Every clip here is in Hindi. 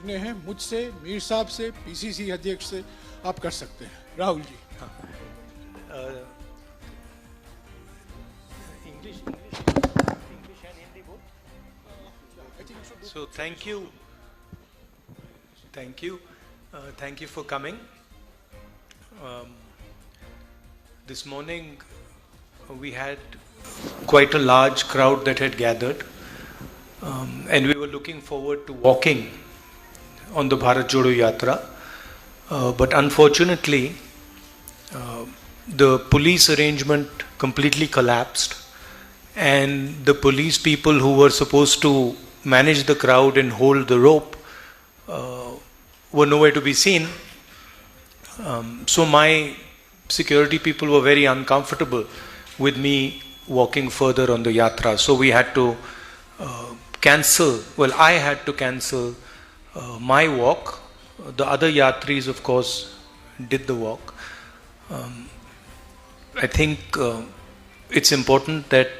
पूछने हैं मुझसे, मीर साहब से, पीसीसी अध्यक्ष से, आप कर सकते हैं। Rahul ji. English and Hindi both. So thank you for coming. This morning we had quite a large crowd that had gathered, and we were looking forward to walking on the Bharat Jodo Yatra, but unfortunately the police arrangement completely collapsed, and the police people who were supposed to manage the crowd and hold the rope were nowhere to be seen. So my security people were very uncomfortable with me walking further on the yatra. So we had to I had to cancel my walk. The other yatris, of course, did the walk. I think it's important that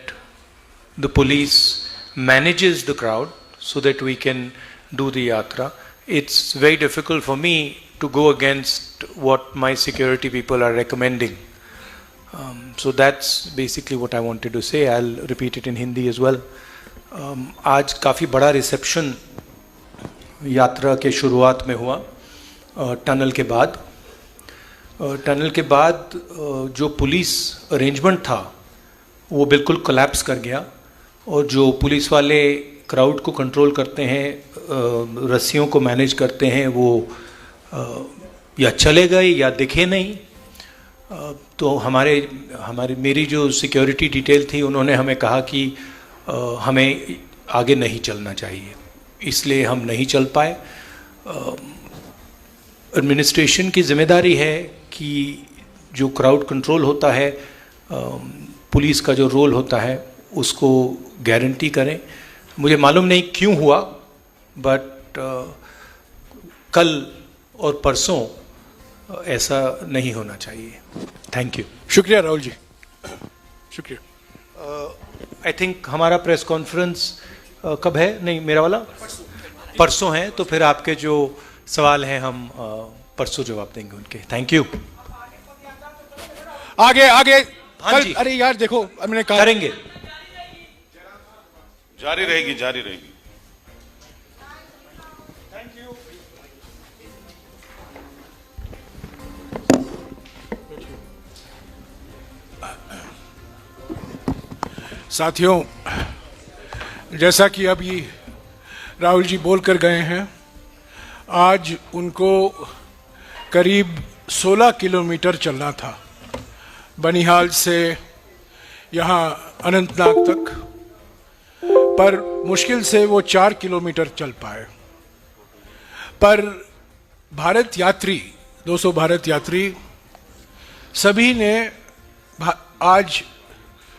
the police manages the crowd so that we can do the yatra. It's very difficult for me to go against what my security people are recommending. So that's basically what I wanted to say. I'll repeat it in Hindi as well. आज काफ़ी बड़ा रिसेप्शन यात्रा के शुरुआत में हुआ टनल के बाद। जो पुलिस अरेंजमेंट था वो बिल्कुल कोलैप्स कर गया, और जो पुलिस वाले क्राउड को कंट्रोल करते हैं, रस्सियों को मैनेज करते हैं, वो या चले गए या दिखे नहीं। तो मेरी जो सिक्योरिटी डिटेल थी, उन्होंने हमें कहा कि हमें आगे नहीं चलना चाहिए, इसलिए हम नहीं चल पाए। एडमिनिस्ट्रेशन की जिम्मेदारी है कि जो क्राउड कंट्रोल होता है, पुलिस का जो रोल होता है, उसको गारंटी करें। मुझे मालूम नहीं क्यों हुआ, बट कल और परसों ऐसा नहीं होना चाहिए। Thank you. शुक्रिया राहुल जी, शुक्रिया। आई थिंक हमारा प्रेस कॉन्फ्रेंस कब है? नहीं, मेरा वाला परसों है, तो फिर आपके जो सवाल हैं हम परसों जवाब देंगे उनके। Thank you. आगे हाँ जी। अरे यार देखो, हमने कहा करेंगे, जारी रहेगी। साथियों, जैसा कि अभी राहुल जी बोल कर गए हैं, आज उनको करीब 16 किलोमीटर चलना था, बनिहाल से यहाँ अनंतनाग तक, पर मुश्किल से वो 4 किलोमीटर चल पाए। पर भारत यात्री, 200 भारत यात्री सभी ने आज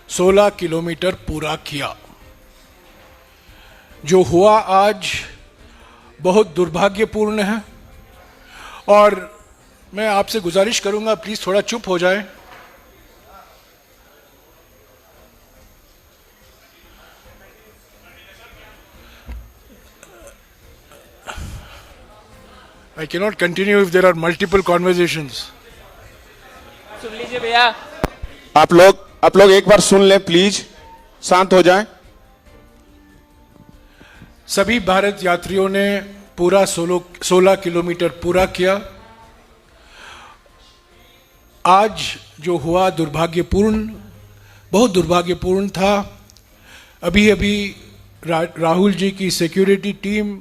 16 किलोमीटर पूरा किया। जो हुआ आज बहुत दुर्भाग्यपूर्ण है, और मैं आपसे गुजारिश करूंगा प्लीज थोड़ा चुप हो जाए। I cannot continue if there are multiple conversations. सुन लीजिए भैया। आप लोग एक बार सुन लें प्लीज, शांत हो जाएं। सभी भारत यात्रियों ने पूरा 16 किलोमीटर पूरा किया। आज जो हुआ बहुत दुर्भाग्यपूर्ण था। अभी राहुल जी की सिक्योरिटी टीम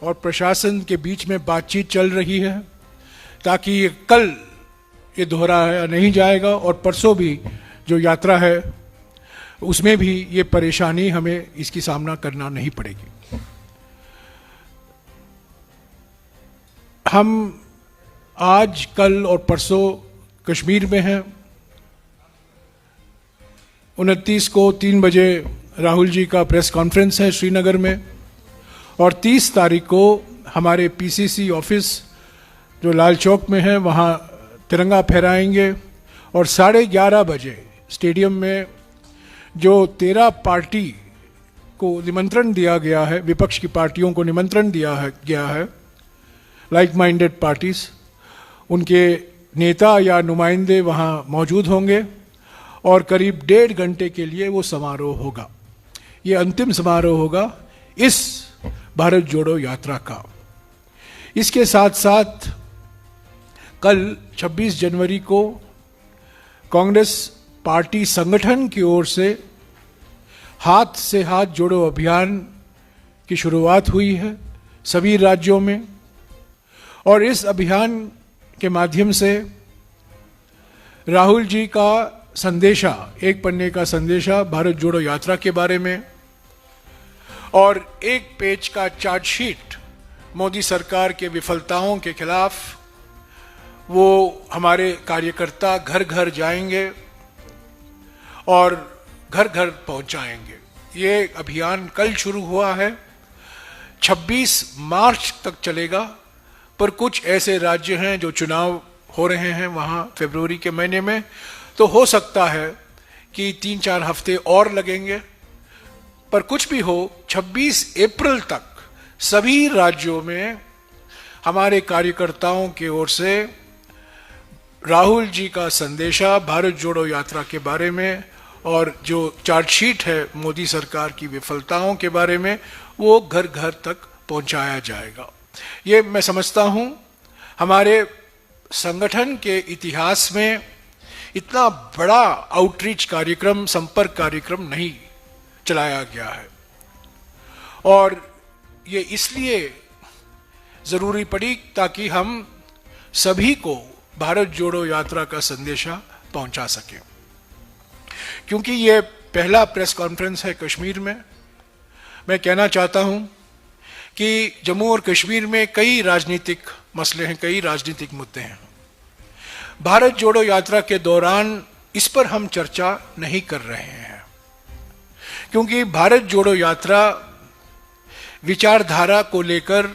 और प्रशासन के बीच में बातचीत चल रही है, ताकि ये कल ये दोहराया नहीं जाएगा, और परसों भी जो यात्रा है उसमें भी ये परेशानी हमें इसकी सामना करना नहीं पड़ेगी। हम आज, कल और परसों कश्मीर में हैं। 29 को 3 बजे राहुल जी का प्रेस कॉन्फ्रेंस है श्रीनगर में, और 30 तारीख को हमारे पीसीसी ऑफिस जो लाल चौक में है वहाँ तिरंगा फहराएंगे, और 11:30 बजे स्टेडियम में जो 13 पार्टी को निमंत्रण दिया गया है, विपक्ष की पार्टियों को निमंत्रण गया है, लाइक माइंडेड पार्टीज, उनके नेता या नुमाइंदे वहाँ मौजूद होंगे और करीब 1.5 घंटे के लिए वो समारोह होगा। ये अंतिम समारोह होगा इस भारत जोड़ो यात्रा का। इसके साथ साथ कल 26 जनवरी को कांग्रेस पार्टी संगठन की ओर से हाथ जोड़ो अभियान की शुरुआत हुई है सभी राज्यों में, और इस अभियान के माध्यम से राहुल जी का संदेशा, एक पन्ने का संदेशा भारत जोड़ो यात्रा के बारे में और एक पेज का चार्जशीट मोदी सरकार के विफलताओं के खिलाफ, वो हमारे कार्यकर्ता घर घर जाएंगे और घर घर पहुंचाएंगे। ये अभियान कल शुरू हुआ है, 26 मार्च तक चलेगा, पर कुछ ऐसे राज्य हैं जो चुनाव हो रहे हैं वहाँ फरवरी के महीने में, तो हो सकता है कि 3-4 हफ्ते और लगेंगे। पर कुछ भी हो, 26 अप्रैल तक सभी राज्यों में हमारे कार्यकर्ताओं की ओर से राहुल जी का संदेशा भारत जोड़ो यात्रा के बारे में और जो चार्जशीट है मोदी सरकार की विफलताओं के बारे में, वो घर घर तक पहुंचाया जाएगा। ये मैं समझता हूं हमारे संगठन के इतिहास में इतना बड़ा आउटरीच कार्यक्रम, संपर्क कार्यक्रम नहीं चलाया गया है, और ये इसलिए जरूरी पड़ी ताकि हम सभी को भारत जोड़ो यात्रा का संदेशा पहुंचा सकें। क्योंकि ये पहला प्रेस कॉन्फ्रेंस है कश्मीर में, मैं कहना चाहता हूं कि जम्मू और कश्मीर में कई राजनीतिक मसले हैं, कई राजनीतिक मुद्दे हैं। भारत जोड़ो यात्रा के दौरान इस पर हम चर्चा नहीं कर रहे हैं, क्योंकि भारत जोड़ो यात्रा विचारधारा को लेकर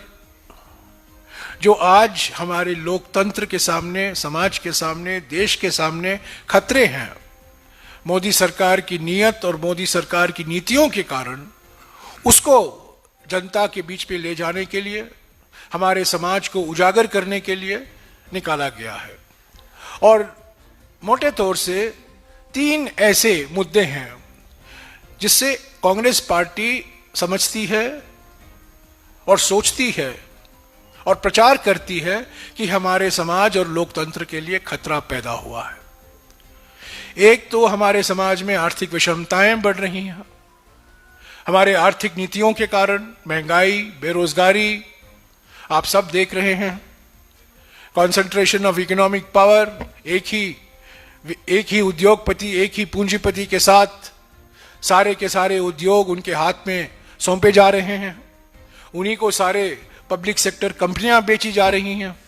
जो आज हमारे लोकतंत्र के सामने, समाज के सामने, देश के सामने खतरे हैं, मोदी सरकार की नीयत और मोदी सरकार की नीतियों के कारण, उसको जनता के बीच पे ले जाने के लिए, हमारे समाज को उजागर करने के लिए निकाला गया है। और मोटे तौर से 3 ऐसे मुद्दे हैं जिससे कांग्रेस पार्टी समझती है और सोचती है और प्रचार करती है कि हमारे समाज और लोकतंत्र के लिए खतरा पैदा हुआ है। एक तो हमारे समाज में आर्थिक विषमताएं बढ़ रही हैं, हमारे आर्थिक नीतियों के कारण महंगाई, बेरोजगारी आप सब देख रहे हैं, कॉन्सेंट्रेशन ऑफ इकोनॉमिक पावर, एक ही उद्योगपति, एक ही पूंजीपति के साथ सारे के सारे उद्योग उनके हाथ में सौंपे जा रहे हैं, उन्हीं को सारे पब्लिक सेक्टर कंपनियां बेची जा रही हैं।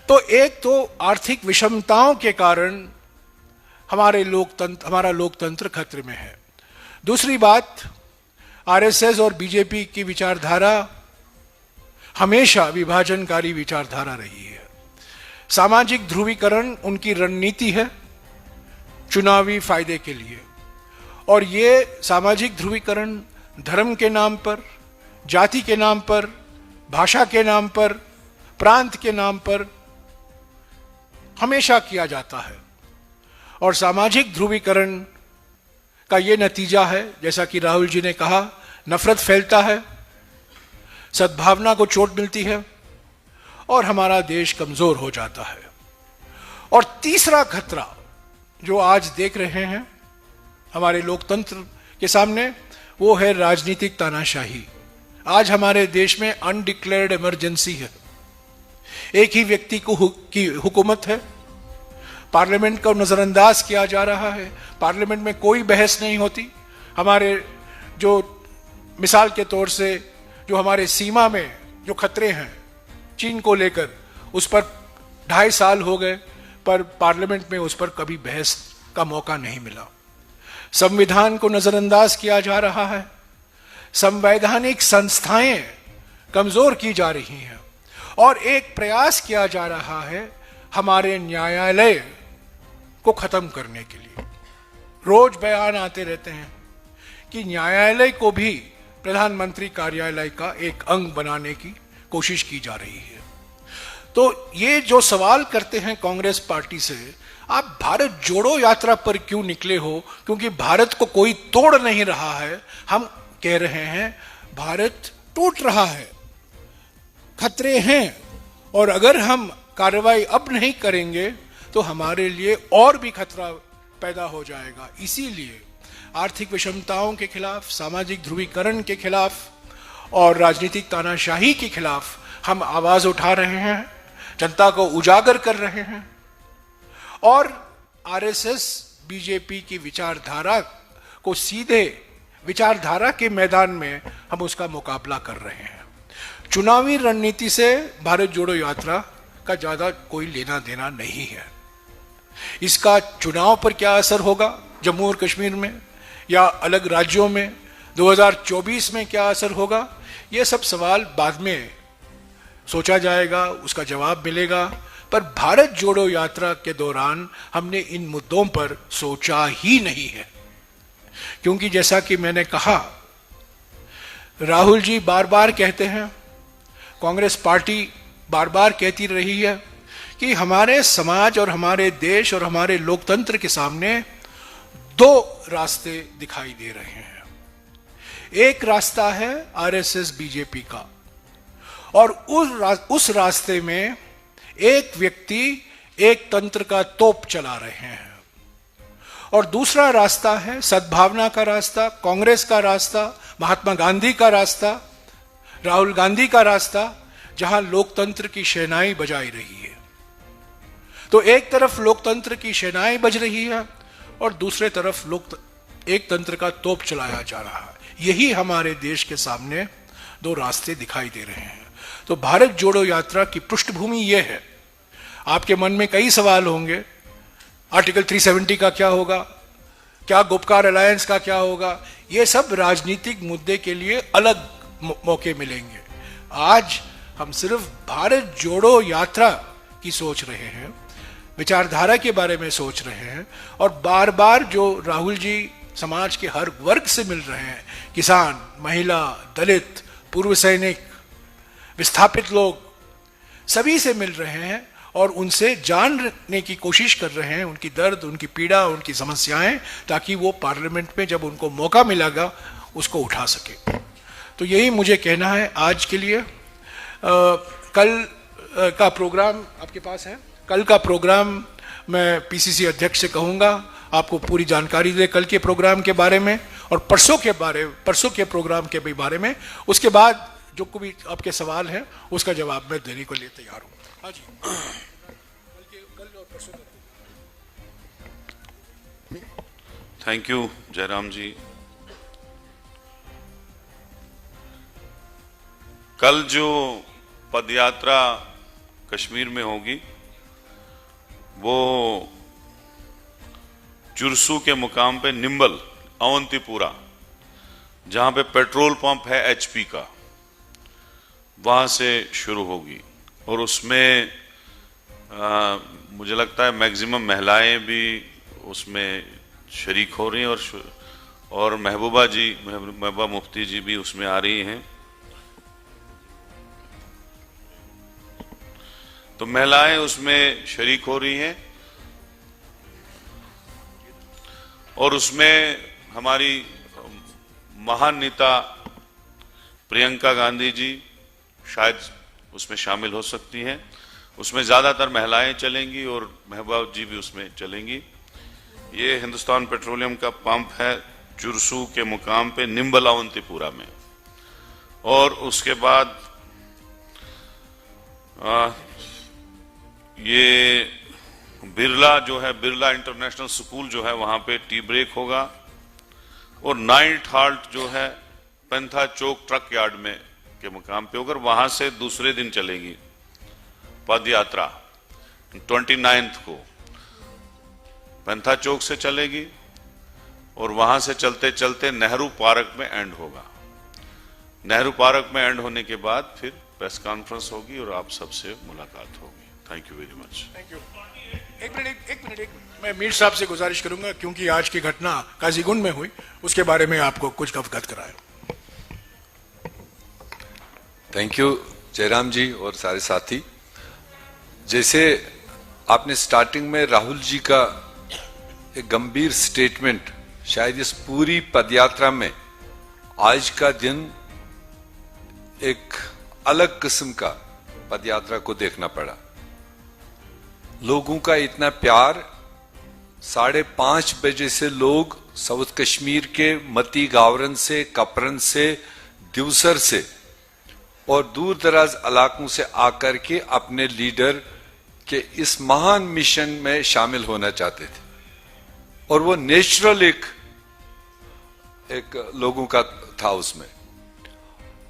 तो एक तो आर्थिक विषमताओं के कारण हमारा लोकतंत्र खतरे में है। दूसरी बात, आरएसएस और बीजेपी की विचारधारा हमेशा विभाजनकारी विचारधारा रही है। सामाजिक ध्रुवीकरण उनकी रणनीति है चुनावी फायदे के लिए, और ये सामाजिक ध्रुवीकरण धर्म के नाम पर, जाति के नाम पर, भाषा के नाम पर, प्रांत के नाम पर हमेशा किया जाता है। और सामाजिक ध्रुवीकरण का ये नतीजा है, जैसा कि राहुल जी ने कहा, नफरत फैलता है, सद्भावना को चोट मिलती है और हमारा देश कमजोर हो जाता है। और तीसरा खतरा जो आज देख रहे हैं हमारे लोकतंत्र के सामने, वो है राजनीतिक तानाशाही। आज हमारे देश में अनडिक्लेयर्ड इमरजेंसी है, एक ही व्यक्ति की हुकूमत है, पार्लियामेंट को नजरअंदाज किया जा रहा है, पार्लियामेंट में कोई बहस नहीं होती। हमारे जो मिसाल के तौर से जो हमारे सीमा में जो खतरे हैं चीन को लेकर, उस पर 2.5 साल हो गए, पर पार्लियामेंट में उस पर कभी बहस का मौका नहीं मिला। संविधान को नजरअंदाज किया जा रहा है, संवैधानिक संस्थाएं कमजोर की जा रही हैं, और एक प्रयास किया जा रहा है हमारे न्यायालय को खत्म करने के लिए। रोज बयान आते रहते हैं कि न्यायालय को भी प्रधानमंत्री कार्यालय का एक अंग बनाने की कोशिश की जा रही है। तो ये जो सवाल करते हैं कांग्रेस पार्टी से, आप भारत जोड़ो यात्रा पर क्यों निकले हो, क्योंकि भारत को कोई तोड़ नहीं रहा है। हम कह रहे हैं भारत टूट रहा है, खतरे हैं, और अगर हम कार्रवाई अब नहीं करेंगे तो हमारे लिए और भी खतरा पैदा हो जाएगा। इसीलिए आर्थिक विषमताओं के खिलाफ, सामाजिक ध्रुवीकरण के खिलाफ और राजनीतिक तानाशाही के खिलाफ हम आवाज उठा रहे हैं, जनता को उजागर कर रहे हैं और आरएसएस बीजेपी की विचारधारा को सीधे विचारधारा के मैदान में हम उसका मुकाबला कर रहे हैं। चुनावी रणनीति से भारत जोड़ो यात्रा का ज्यादा कोई लेना देना नहीं है। इसका चुनाव पर क्या असर होगा जम्मू और कश्मीर में या अलग राज्यों में, 2024 में क्या असर होगा, ये सब सवाल बाद में सोचा जाएगा, उसका जवाब मिलेगा। पर भारत जोड़ो यात्रा के दौरान हमने इन मुद्दों पर सोचा ही नहीं है, क्योंकि जैसा कि मैंने कहा, राहुल जी बार बार कहते हैं, कांग्रेस पार्टी बार बार कहती रही है कि हमारे समाज और हमारे देश और हमारे लोकतंत्र के सामने दो रास्ते दिखाई दे रहे हैं। एक रास्ता है आरएसएस बीजेपी का, और उस रास्ते में एक व्यक्ति एक तंत्र का तोप चला रहे हैं, और दूसरा रास्ता है सद्भावना का रास्ता, कांग्रेस का रास्ता, महात्मा गांधी का रास्ता, राहुल गांधी का रास्ता, जहां लोकतंत्र की शहनाई बजाई रही है। तो एक तरफ लोकतंत्र की शहनाई बज रही है और दूसरे तरफ एक तंत्र का तोप चलाया जा रहा है। यही हमारे देश के सामने दो रास्ते दिखाई दे रहे हैं। तो भारत जोड़ो यात्रा की पृष्ठभूमि यह है। आपके मन में कई सवाल होंगे, आर्टिकल 370 का क्या होगा, क्या गुपकार अलायंस का क्या होगा, ये सब राजनीतिक मुद्दे के लिए अलग मौके मिलेंगे। आज हम सिर्फ भारत जोड़ो यात्रा की सोच रहे हैं, विचारधारा के बारे में सोच रहे हैं, और बार बार जो राहुल जी समाज के हर वर्ग से मिल रहे हैं, किसान, महिला, दलित, पूर्व सैनिक, विस्थापित लोग, सभी से मिल रहे हैं और उनसे जानने की कोशिश कर रहे हैं, उनकी दर्द, उनकी पीड़ा, उनकी समस्याएं, ताकि वो पार्लियामेंट में जब उनको मौका मिलेगा उसको उठा सके। तो यही मुझे कहना है आज के लिए। कल का प्रोग्राम आपके पास है, कल का प्रोग्राम मैं पीसीसी अध्यक्ष से कहूँगा आपको पूरी जानकारी दे कल के प्रोग्राम के बारे में और परसों के प्रोग्राम के भी बारे में। उसके बाद जो भी आपके सवाल हैं उसका जवाब मैं देने के लिए तैयार हूँ। हाँ जी, कल और परसों। थैंक यू जयराम जी। कल जो पदयात्रा कश्मीर में होगी वो जुरसू के मुकाम पे निम्बल अवंतीपुरा, जहां पे पेट्रोल पंप है एचपी का, वहां से शुरू होगी। और उसमें मुझे लगता है मैक्सिमम महिलाएं भी उसमें शरीक हो रही हैं और महबूबा मुफ्ती जी भी उसमें आ रही हैं। तो महिलाएं उसमें शरीक हो रही हैं और उसमें हमारी महान नेता प्रियंका गांधी जी शायद उसमें शामिल हो सकती हैं। उसमें ज्यादातर महिलाएं चलेंगी और महबूबा जी भी उसमें चलेंगी। ये हिंदुस्तान पेट्रोलियम का पंप है जुरसू के मुकाम पे निम्बल अवंतीपुरा में। और उसके बाद ये बिरला जो है, बिरला इंटरनेशनल स्कूल जो है, वहां पे टी ब्रेक होगा। और नाइट हाल्ट जो है पेंथा चौक ट्रक यार्ड में के मुकाम पे होकर वहां से दूसरे दिन चलेगी पद यात्रा। 29 को पेंथा चौक से चलेगी और वहां से चलते चलते नेहरू पार्क में एंड होगा। नेहरू पार्क में एंड होने के बाद फिर प्रेस कॉन्फ्रेंस होगी और आप सबसे मुलाकात होगी। Thank you very much. Thank you. एक मिनट मैं मीर साहब से गुजारिश करूंगा, क्योंकि आज की घटना काजीगुंड में हुई, उसके बारे में आपको कुछ अवगत कराएं। थैंक यू जयराम जी और सारे साथी, जैसे आपने स्टार्टिंग में राहुल जी का एक गंभीर स्टेटमेंट, शायद इस पूरी पदयात्रा में आज का दिन एक अलग किस्म का पदयात्रा को देखना पड़ा। लोगों का इतना प्यार, 5:30 बजे से लोग साउथ कश्मीर के मती गावरन से, कपरन से, दिवसर से और दूर दराज इलाकों से आकर के अपने लीडर के इस महान मिशन में शामिल होना चाहते थे। और वो नेचुरल एक लोगों का था उसमें।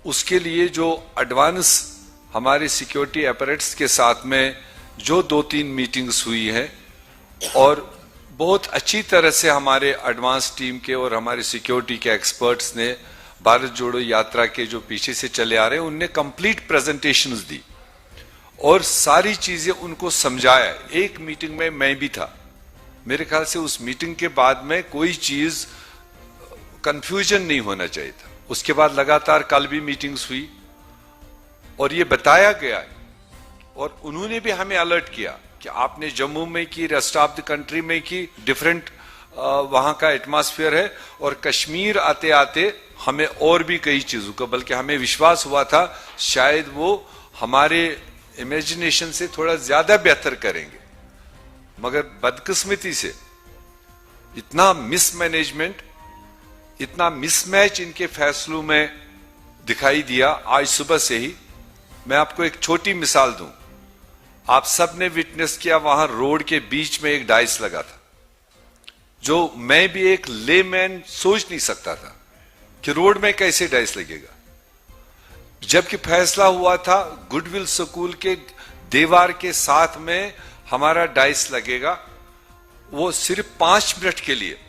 उसके लिए जो एडवांस हमारे सिक्योरिटी अपरेट्स के साथ में जो 2-3 मीटिंग्स हुई है और बहुत अच्छी तरह से हमारे एडवांस टीम के और हमारे सिक्योरिटी के एक्सपर्ट्स ने भारत जोड़ो यात्रा के जो पीछे से चले आ रहे हैं उनने कंप्लीट प्रेजेंटेशंस दी और सारी चीजें उनको समझाया। एक मीटिंग में मैं भी था, मेरे ख्याल से उस मीटिंग के बाद में कोई चीज कंफ्यूजन नहीं होना चाहिए था। उसके बाद लगातार कल भी मीटिंग्स हुई और ये बताया गया है और उन्होंने भी हमें अलर्ट किया कि आपने जम्मू में की, रेस्ट ऑफ द कंट्री में की, डिफरेंट वहां का एटमॉस्फेयर है और कश्मीर आते आते हमें और भी कई चीजों का, बल्कि हमें विश्वास हुआ था शायद वो हमारे इमेजिनेशन से थोड़ा ज्यादा बेहतर करेंगे, मगर बदकिस्मती से इतना मिसमैनेजमेंट, इतना मिसमैच इनके फैसलों में दिखाई दिया। आज सुबह से ही मैं आपको एक छोटी मिसाल दूं, आप सब ने विटनेस किया, वहां रोड के बीच में एक डाइस लगा था जो मैं भी एक लेमैन सोच नहीं सकता था कि रोड में कैसे डाइस लगेगा। जबकि फैसला हुआ था गुडविल स्कूल के दीवार के साथ में हमारा डाइस लगेगा, वो सिर्फ 5 मिनट के लिए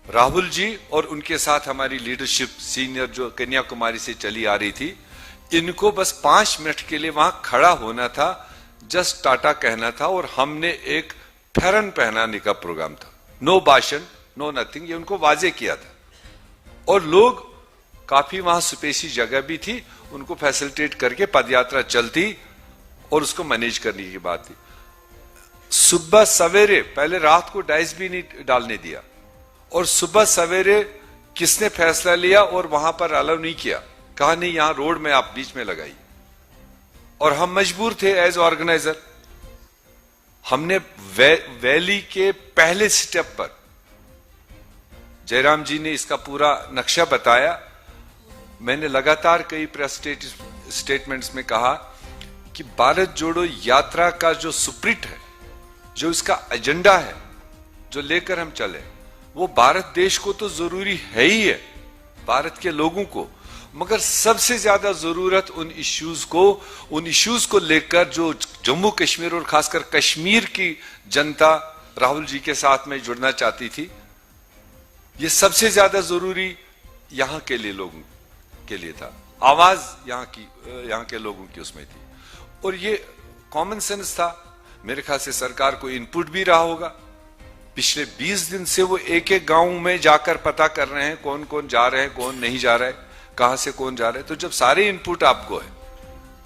राहुल जी और उनके साथ हमारी लीडरशिप सीनियर जो कन्याकुमारी से चली आ रही थी, इनको बस 5 मिनट के लिए वहां खड़ा होना था, जस्ट टाटा कहना था और हमने एक फेरन पहनाने का प्रोग्राम था। नो भाषण, नो नथिंग, ये उनको वाजे किया था और लोग काफी वहां स्पेसी जगह भी थी, उनको फैसिलिटेट करके पदयात्रा चलती और उसको मैनेज करने की बात थी। सुबह सवेरे, पहले रात को डाइस भी नहीं डालने दिया और सुबह सवेरे किसने फैसला लिया और वहां पर अलाउ नहीं किया, कहा नहीं यहां रोड में आप बीच में लगाई और हम मजबूर थे एज ऑर्गेनाइजर। हमने वैली के पहले स्टेप पर जयराम जी ने इसका पूरा नक्शा बताया। मैंने लगातार कई प्रेस स्टेटमेंट्स में कहा कि भारत जोड़ो यात्रा का जो सुप्रीट है, जो इसका एजेंडा है, जो लेकर हम चले, वो भारत देश को तो जरूरी है ही है, भारत के लोगों को, मगर सबसे ज्यादा जरूरत उन इश्यूज को लेकर जो जम्मू कश्मीर और खासकर कश्मीर की जनता राहुल जी के साथ में जुड़ना चाहती थी। ये सबसे ज्यादा जरूरी यहां के लिए लोगों के लिए था, आवाज यहां के लोगों की उसमें थी और ये कॉमन सेंस था। मेरे ख्याल से सरकार को इनपुट भी रहा होगा। पिछले 20 दिन से वो एक एक गांव में जाकर पता कर रहे हैं कौन कौन जा रहे हैं, कौन नहीं जा रहा है, कहां से कौन जा रहे हैं। तो जब सारे इनपुट आपको है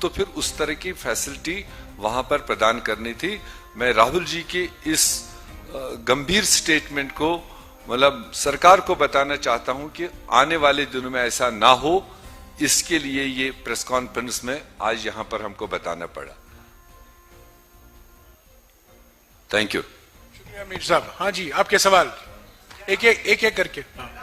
तो फिर उस तरह की फैसिलिटी वहां पर प्रदान करनी थी। मैं राहुल जी की इस गंभीर स्टेटमेंट को मतलब सरकार को बताना चाहता हूं कि आने वाले दिनों में ऐसा ना हो, इसके लिए ये प्रेस कॉन्फ्रेंस में आज यहां पर हमको बताना पड़ा। Thank you. शुक्रिया मीर साहब। हाँ जी, आपके सवाल एक एक करके। हाँ।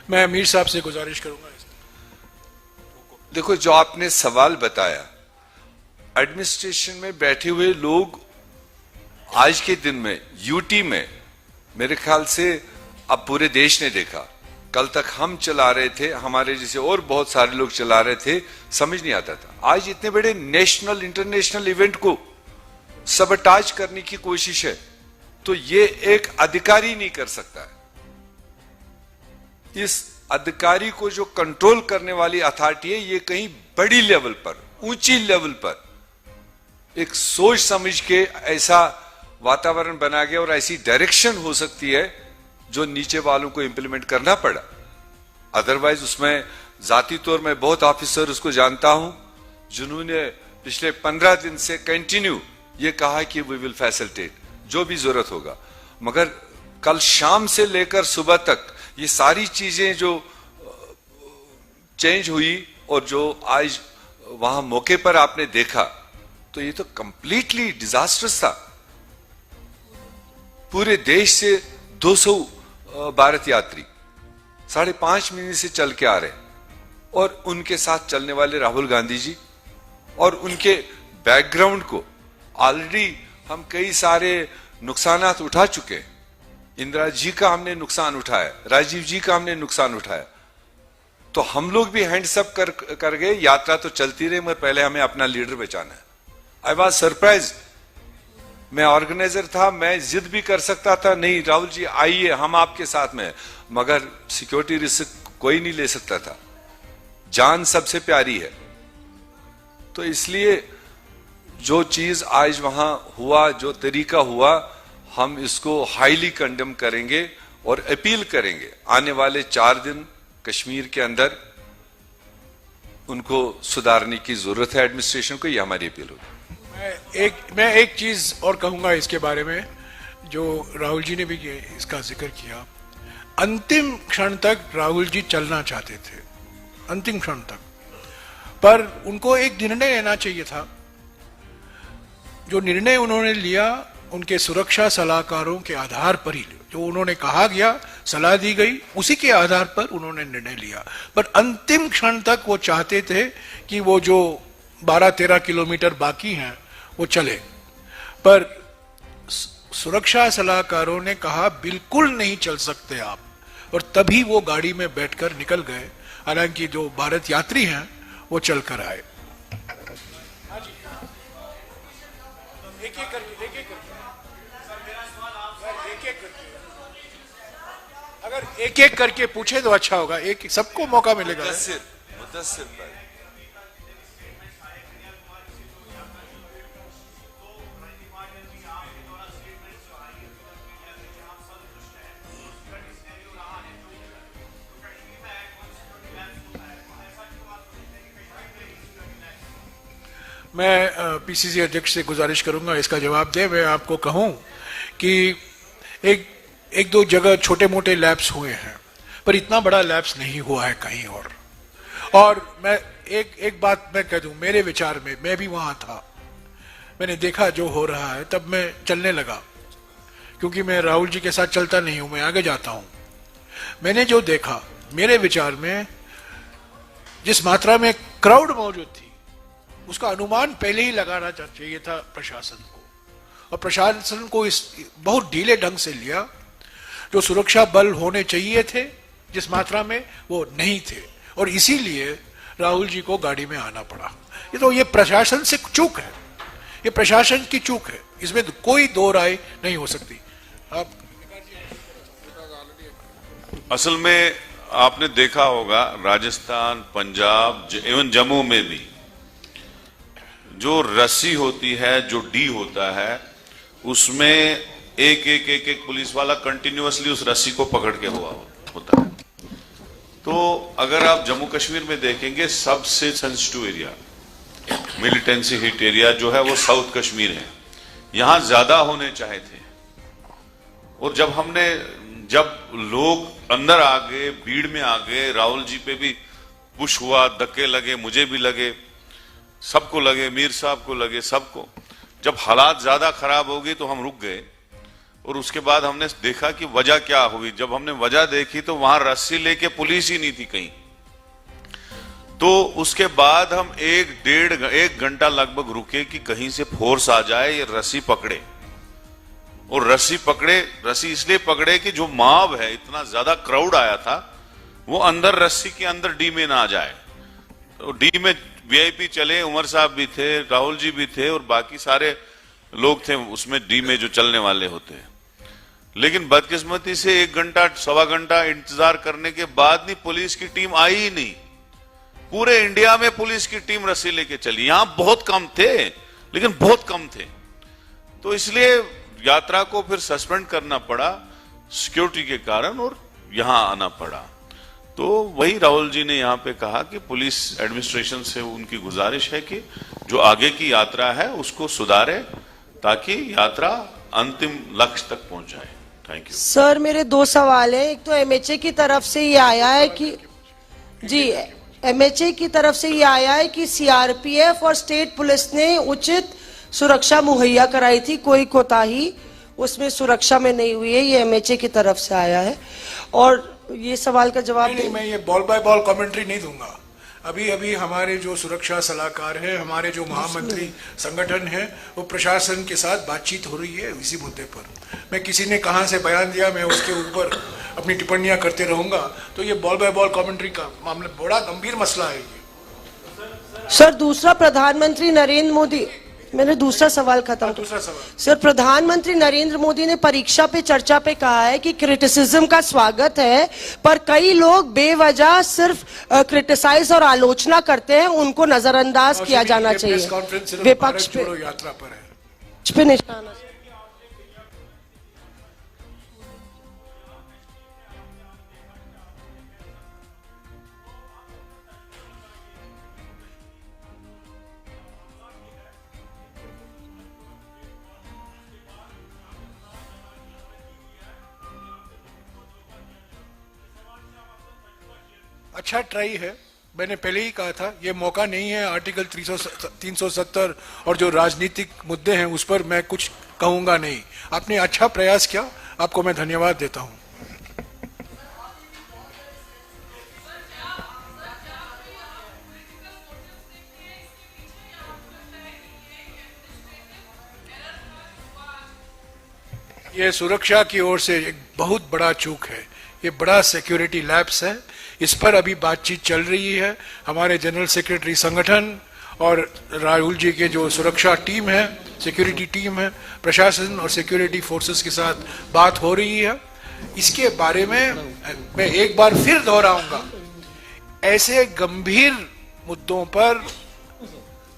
मैं मीर साहब से गुजारिश करूंगा। देखो, जो आपने सवाल बताया, एडमिनिस्ट्रेशन में बैठे हुए लोग आज के दिन में यूटी में मेरे ख्याल से अब पूरे देश ने देखा, कल तक हम चला रहे थे, हमारे जैसे और बहुत सारे लोग चला रहे थे, समझ नहीं आता था। आज इतने बड़े नेशनल इंटरनेशनल इवेंट को सबटाज करने की कोशिश है, तो ये एक अधिकारी नहीं कर सकता है। इस अधिकारी को जो कंट्रोल करने वाली अथॉरिटी है, ये कहीं बड़ी लेवल पर, ऊंची लेवल पर एक सोच समझ के ऐसा वातावरण बना गया और ऐसी डायरेक्शन हो सकती है जो नीचे वालों को इंप्लीमेंट करना पड़ा। अदरवाइज उसमें जाती तौर में बहुत ऑफिसर उसको जानता हूं जिन्होंने पिछले 15 दिन से कंटिन्यू ये कहा कि वी विल फैसिलिटेट जो भी जरूरत होगा, मगर कल शाम से लेकर सुबह तक ये सारी चीजें जो चेंज हुई और जो आज वहां मौके पर आपने देखा, तो ये तो कंप्लीटली डिजास्टर्स था। पूरे देश से 200 भारत यात्री 5.5 महीने से चल के आ रहे हैं और उनके साथ चलने वाले राहुल गांधी जी और उनके बैकग्राउंड को ऑलरेडी हम कई सारे नुकसानात उठा चुके हैं। इंदिरा जी का हमने नुकसान उठाया, राजीव जी का हमने नुकसान उठाया, तो हम लोग भी हैंड्स अप कर गए। यात्रा तो चलती रही मगर पहले हमें अपना लीडर बचाना है। आई वॉज सरप्राइज, मैं ऑर्गेनाइजर था, मैं जिद भी कर सकता था, नहीं राहुल जी आइए हम आपके साथ में, मगर सिक्योरिटी रिस्क कोई नहीं ले सकता था, जान सबसे प्यारी है। तो इसलिए जो चीज आज वहां हुआ, जो तरीका हुआ, हम इसको हाईली कंडेम करेंगे और अपील करेंगे आने वाले 4 दिन कश्मीर के अंदर उनको सुधारने की जरूरत है एडमिनिस्ट्रेशन को। ये हमारी अपील होगी। मैं एक चीज और कहूंगा इसके बारे में, जो राहुल जी ने भी इसका जिक्र किया। अंतिम क्षण तक राहुल जी चलना चाहते थे, अंतिम क्षण तक, पर उनको एक निर्णय लेना चाहिए था। जो निर्णय उन्होंने लिया उनके सुरक्षा सलाहकारों के आधार पर ही, जो उन्होंने कहा गया, सलाह दी गई, उसी के आधार पर उन्होंने निर्णय लिया। पर अंतिम क्षण तक वो चाहते थे कि वो जो 12-13 किलोमीटर बाकी हैं वो चले, पर सुरक्षा सलाहकारों ने कहा बिल्कुल नहीं चल सकते आप, और तभी वो गाड़ी में बैठकर निकल गए। हालांकि जो भारत यात्री हैं वो चलकर आए। अगर एक एक करके पूछे तो अच्छा होगा, एक सबको मौका मिलेगा। मुदस्सिर भाई, मैं पीसीसी अध्यक्ष से गुजारिश करूंगा इसका जवाब दे। मैं आपको कहूं कि एक दो जगह छोटे मोटे लैप्स हुए हैं, पर इतना बड़ा लैप्स नहीं हुआ है कहीं और मैं एक बात मैं कह दूं, मेरे विचार में, मैं भी वहां था, मैंने देखा जो हो रहा है, तब मैं चलने लगा, क्योंकि मैं राहुल जी के साथ चलता नहीं हूं, मैं आगे जाता हूं। मैंने जो देखा, मेरे विचार में जिस मात्रा में क्राउड मौजूद थी, उसका अनुमान पहले ही लगाना चाहिए था प्रशासन को, और प्रशासन को इस बहुत ढीले ढंग से लिया। जो सुरक्षा बल होने चाहिए थे जिस मात्रा में, वो नहीं थे, और इसीलिए राहुल जी को गाड़ी में आना पड़ा। ये प्रशासन से चूक है, ये प्रशासन की चूक है, इसमें कोई दो राय नहीं हो सकती। आप असल में आपने देखा होगा राजस्थान, पंजाब, इवन जम्मू में भी जो रस्सी होती है, जो डी होता है, उसमें एक पुलिस वाला कंटिन्यूअसली उस रस्सी को पकड़ के होता है। तो अगर आप जम्मू कश्मीर में देखेंगे, सबसे sensitive area, militancy hit area जो है वो साउथ कश्मीर है, यहां ज्यादा होने चाहे थे। और जब लोग अंदर आ गए, भीड़ में आ गए, राहुल जी पे भी पुश हुआ, धक्के लगे, मुझे भी लगे, सबको लगे, मीर साहब को लगे, सबको। जब हालात ज्यादा खराब हो गई तो हम रुक गए, और उसके बाद हमने देखा कि वजह क्या हुई। जब हमने वजह देखी तो वहां रस्सी लेके पुलिस ही नहीं थी कहीं। तो उसके बाद हम 1 घंटा लगभग रुके कि कहीं से फोर्स आ जाए, ये रस्सी पकड़े। और रस्सी इसलिए पकड़े कि जो मॉब है, इतना ज्यादा क्राउड आया था, वो अंदर रस्सी के अंदर डी में ना आ जाए। तो डी में वीआईपी चले, उमर साहब भी थे, राहुल जी भी थे, और बाकी सारे लोग थे उसमें डी में जो चलने वाले होते हैं। लेकिन बदकिस्मती से 1 घंटा 1.25 घंटा इंतजार करने के बाद भी पुलिस की टीम आई ही नहीं। पूरे इंडिया में पुलिस की टीम रस्सी लेके चली, यहां बहुत कम थे, लेकिन बहुत कम थे। तो इसलिए यात्रा को फिर सस्पेंड करना पड़ा सिक्योरिटी के कारण और यहां आना पड़ा। तो वही राहुल जी ने यहां पे कहा कि पुलिस एडमिनिस्ट्रेशन से उनकी गुजारिश है कि जो आगे की यात्रा है उसको सुधारे ताकि यात्रा अंतिम लक्ष्य तक पहुंच जाए। Thank you sir. मेरे 2 सवाल हैं। एक तो एमएचए की तरफ से ये आया है कि एमएचए की तरफ से ये आया है कि सीआरपीएफ और स्टेट पुलिस ने उचित सुरक्षा मुहैया कराई थी, कोई कोताही उसमें सुरक्षा में नहीं हुई है। ये एमएचए की तरफ से आया है। और ये सवाल का जवाब नहीं, मैं ये बॉल बाय बॉल कमेंट्री नहीं दूंगा। अभी अभी हमारे जो सुरक्षा सलाहकार है, हमारे जो महामंत्री संगठन है, वो प्रशासन के साथ बातचीत हो रही है इसी मुद्दे पर। मैं किसी ने कहां से बयान दिया मैं उसके ऊपर अपनी टिप्पणियां करते रहूंगा। तो ये बॉल बाय बॉल कमेंट्री का मामला बड़ा गंभीर मसला है ये। सर दूसरा, प्रधानमंत्री नरेंद्र मोदी, मैंने दूसरा सवाल खत्म। दूसरा सवाल सर, प्रधानमंत्री नरेंद्र मोदी ने परीक्षा पे चर्चा पे कहा है कि क्रिटिसिज्म का स्वागत है, पर कई लोग बेवजह सिर्फ क्रिटिसाइज और आलोचना करते हैं, उनको नजरअंदाज किया जाना चाहिए। विपक्ष पे यात्रा पर है निशाना। अच्छा ट्राई है। मैंने पहले ही कहा था ये मौका नहीं है आर्टिकल 370 और जो राजनीतिक मुद्दे हैं उस पर मैं कुछ कहूंगा नहीं। आपने अच्छा प्रयास किया, आपको मैं धन्यवाद देता हूं। ये सुरक्षा की ओर से एक बहुत बड़ा चूक है। ये बड़ा सिक्योरिटी लैप्स है, इस पर अभी बातचीत चल रही है। हमारे जनरल सेक्रेटरी संगठन और राहुल जी के जो सुरक्षा टीम है, सिक्योरिटी टीम है, प्रशासन और सिक्योरिटी फोर्सेस के साथ बात हो रही है। इसके बारे में मैं एक बार फिर दोहराऊंगा, ऐसे गंभीर मुद्दों पर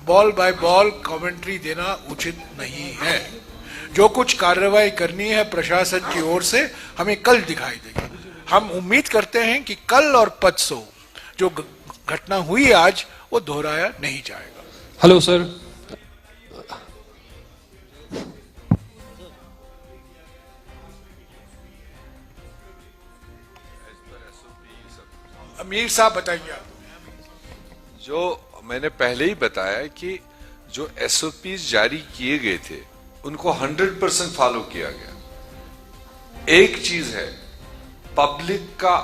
बॉल बाय बॉल कमेंट्री देना उचित नहीं है। जो कुछ कार्रवाई करनी है प्रशासन की ओर से हमें कल दिखाई देगी। हम उम्मीद करते हैं कि कल और परसों जो घटना हुई आज वो दोहराया नहीं जाएगा। हेलो सर, अमीर साहब बताइए। जो मैंने पहले ही बताया कि जो एसओपीज जारी किए गए थे उनको 100% फॉलो किया गया। एक चीज है, पब्लिक का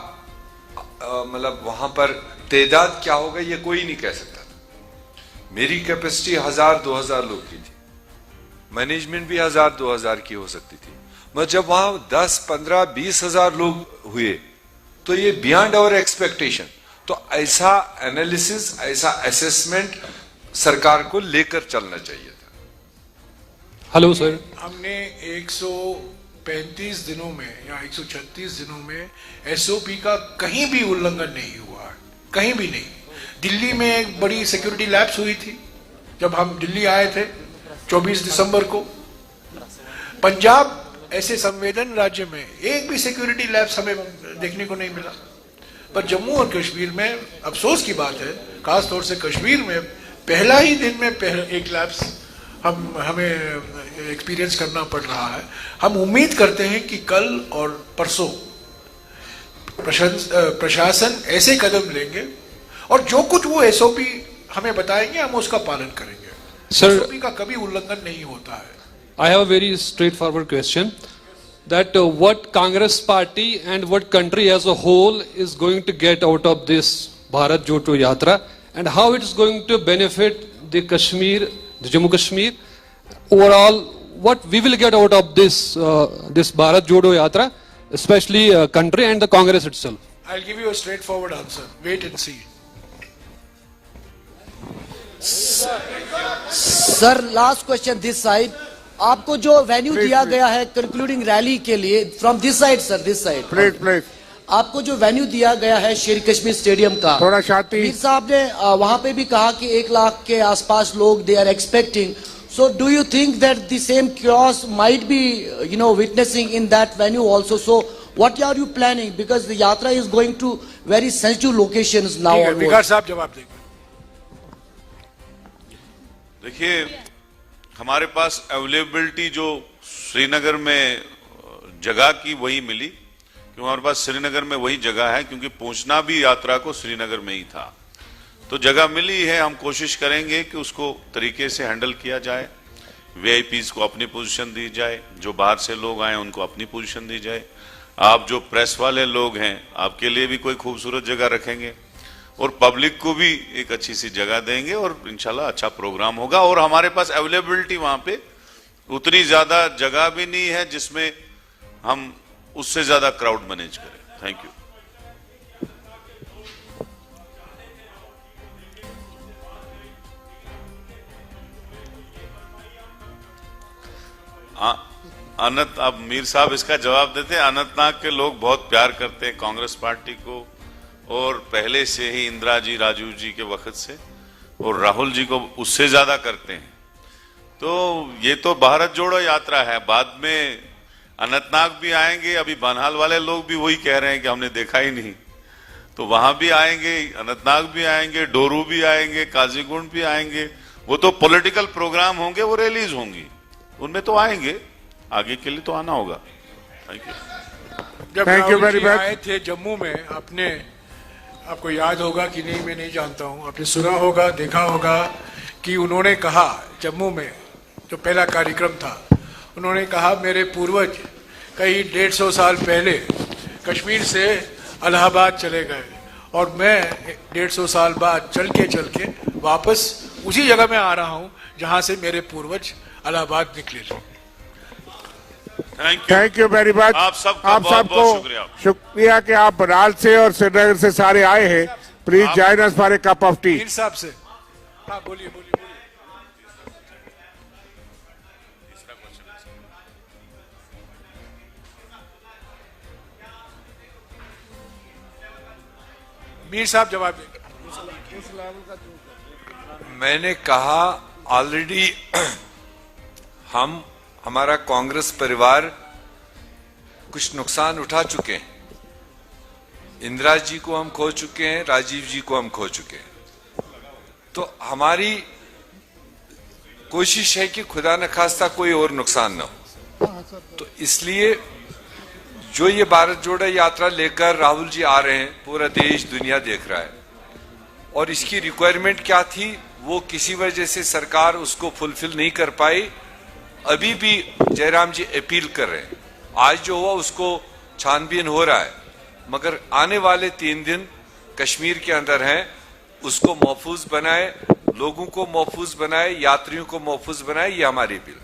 मतलब वहां पर तादाद क्या होगा ये कोई नहीं कह सकता था। मेरी कैपेसिटी 1000-2000 लोग की थी, मैनेजमेंट भी 1000-2000 की हो सकती थी, मगर जब वहां 10-15-20 हजार लोग हुए तो ये बियॉन्ड आवर एक्सपेक्टेशन। तो ऐसा एनालिसिस, ऐसा असेसमेंट सरकार को लेकर चलना चाहिए था। हेलो सर, हमने 135 दिनों में या 136 दिनों में एसओपी का कहीं भी उल्लंघन नहीं हुआ, कहीं भी नहीं। दिल्ली में एक बड़ी सिक्योरिटी लैप्स हुई थी जब हम दिल्ली आए थे 24 दिसंबर को। पंजाब ऐसे संवेदन राज्य में एक भी सिक्योरिटी लैप्स हमें देखने को नहीं मिला। पर जम्मू और कश्मीर में अफसोस की बात है, खासतौर से कश्मीर में पहला ही दिन में एक लैप्स हमें एक्सपीरियंस करना पड़ रहा है। हम उम्मीद करते हैं कि कल और परसों प्रशासन ऐसे कदम लेंगे और जो कुछ वो एसओपी हमें बताएंगे हम उसका पालन करेंगे। सर, एसओपी का कभी उल्लंघन नहीं होता है। I have a very straightforward question that what Congress party and what country as a whole is going to get out of this Bharat Jodo Yatra and how it is going to benefit the Kashmir, the Jammu Kashmir overall, what we will get out of this this Bharat Jodo Yatra, especially country and the Congress itself. I'll give you a straightforward answer. Wait and see. Sir, last question this side. आपको जो वेन्यू दिया गया है कंक्लूडिंग रैली के लिए, from this side sir, this side please please, आपको जो वेन्यू दिया गया है शेर कश्मीर स्टेडियम का, थोड़ा शांति। मीर साहब ने वहां पे भी कहा कि 1 लाख के आसपास लोग they are expecting, so do you think that the same chaos might be witnessing in that venue also? So what are you planning, because the yatra is going to very sensitive locations now ठीक है, onwards. विकास साहब जवाब देंगे। देखिए, हमारे पास अवेलेबिलिटी जो श्रीनगर में जगह की वही मिली, क्योंकि हमारे पास श्रीनगर में वही जगह है, क्योंकि पहुंचना भी यात्रा को श्रीनगर में ही था, तो जगह मिली है। हम कोशिश करेंगे कि उसको तरीके से हैंडल किया जाए, वीआईपीज को अपनी पोजीशन दी जाए, जो बाहर से लोग आए उनको अपनी पोजीशन दी जाए, आप जो प्रेस वाले लोग हैं आपके लिए भी कोई खूबसूरत जगह रखेंगे, और पब्लिक को भी एक अच्छी सी जगह देंगे, और इंशाल्लाह अच्छा प्रोग्राम होगा। और हमारे पास अवेलेबिलिटी वहां पे उतनी ज्यादा जगह भी नहीं है जिसमें हम उससे ज्यादा क्राउड मैनेज करें। Thank you. अब मीर साहब इसका जवाब देते हैं। अनंतनाग के लोग बहुत प्यार करते हैं कांग्रेस पार्टी को, और पहले से ही इंदिरा जी, राजीव जी के वक्त से, और राहुल जी को उससे ज्यादा करते हैं। तो ये तो भारत जोड़ो यात्रा है, बाद में अनंतनाग भी आएंगे। अभी बनहाल वाले लोग भी वही कह रहे हैं कि हमने देखा ही नहीं, तो वहां भी आएंगे, अनंतनाग भी आएंगे, डोरू भी आएंगे, काजीगुंड भी आएंगे। वो तो पॉलिटिकल प्रोग्राम होंगे, वो रिलीज होंगी, उनमें तो आएंगे, आगे के लिए तो आना होगा। Thank you. जब Thank you Rahul very ji much. आए थे जम्मू में, आपको याद होगा कि नहीं मैं नहीं जानता हूं, आपने सुना होगा, देखा होगा कि उन्होंने कहा जम्मू में जो पहला कार्यक्रम था, उन्होंने कहा मेरे पूर्वज कई 150 साल पहले कश्मीर से इलाहाबाद चले गए, और मैं 150 साल बाद चल के वापस उसी जगह में आ रहा हूं जहां से मेरे पूर्वज इलाहाबाद निकले थे। Thank you very much. आप सबको आप बहुत सबको बहुत शुक्रिया। शुक्रिया कि आप बनारस से और श्रीनगर से सारे आए हैं। Please join us for a cup of T. Mir साहब से, हाँ बोलिए। मीर साहब जवाब देंगे। मैंने कहा ऑलरेडी हमारा कांग्रेस परिवार कुछ नुकसान उठा चुके हैं। इंदिरा जी को हम खो चुके हैं, राजीव जी को हम खो चुके हैं। तो हमारी कोशिश है कि खुदा न खास्ता कोई और नुकसान न हो। तो इसलिए जो ये भारत जोड़ो यात्रा लेकर राहुल जी आ रहे हैं, पूरा देश दुनिया देख रहा है, और इसकी रिक्वायरमेंट क्या थी वो किसी वजह से सरकार उसको फुलफिल नहीं कर पाई। अभी भी जयराम जी अपील कर रहे हैं, आज जो हुआ उसको छानबीन हो रहा है, मगर आने वाले 3 दिन कश्मीर के अंदर हैं, उसको महफूज बनाए, लोगों को महफूज बनाए, यात्रियों को महफूज बनाए, ये हमारी अपील।